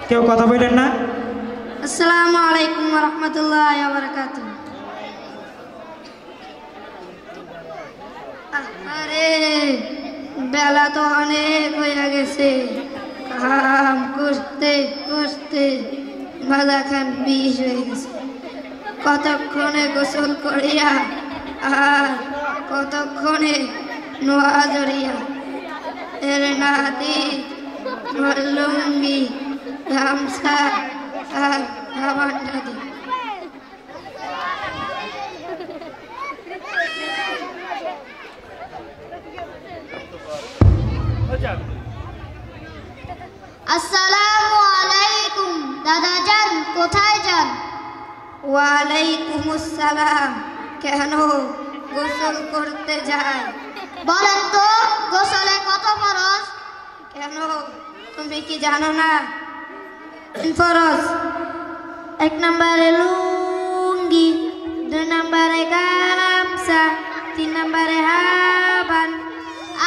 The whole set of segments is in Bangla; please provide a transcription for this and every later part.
কেউ কথা বলেন না। আসসালামু আলাইকুম ওয়া রাহমাতুল্লাহি ওয়া বারাকাতুহু। আরে বেলা তো অনেক হয়ে গেছে, কাম করতে করতে মাথা খান বিষ হয়ে গেছে। কতক্ষণে গোসল করিয়া আর কতক্ষণে নোয়া জড়িয়া এর নাতি লুঙ্গি গামছা আর খাবার নাতি। আসসালামু আলাইকুম দাদা যান, কোথায় যান? ওয়ালাইকুম আসসালাম। কেন গোসল করতে যায়? বলেন তো গোসলে কত ফরজ? কেন তুমি কি জানো না? ফরজ 1 নম্বরে লুঙ্গি, 2 নম্বরে গামছা, 3 নম্বরে হাবান।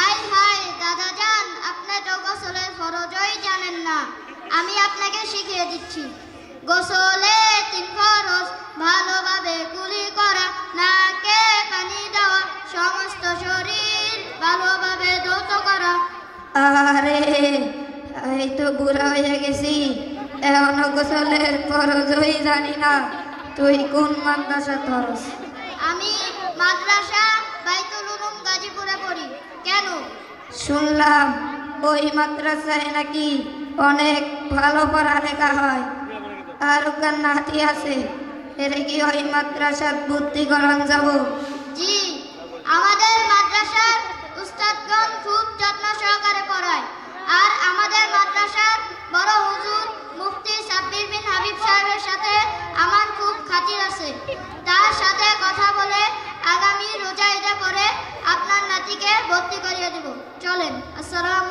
আই হাই দাদা যান, আপনি তো গোসলের ফরজই জানেন না। আমি আপনাকে শিখিয়ে দিচ্ছি। গোসলে 3 ফরজ: ভালোভাবে কুলি করা, নাকে পানি দেওয়া, সমস্ত শরীর ভালোভাবে ধৌত করা। আরে এই তো বুড়া হয়ে গেছি, এখনো গোসলের ফরজই জানি না। তুই কোন মাদ্রাসা পড়স? আমি মাদ্রাসা বাইতুল উলুম গাজীপুরে পড়ি। কেন? শুনলাম ওই মাদ্রাসায় নাকি অনেক ভালো পড়ালেখা হয়, আর ওখান নাতি আছে। এর কি ওই মাদ্রাসাত ভর্তি করান যাব? জি, আমাদের মাদ্রাসার উস্তাদগণ খুব যত্ন সহকারে পড়ায়। আর আমাদের মাদ্রাসার বড় হুজুর মুফতি সাব্বির বিন হাবিব সাহেবের সাথে আমার খুব খাতির আছে। তার সাথে কথা বলে আগামী রোজা ঈদে পরে আপনার নাতিকে ভর্তি করিয়ে দেব। চলেন। আসসালামু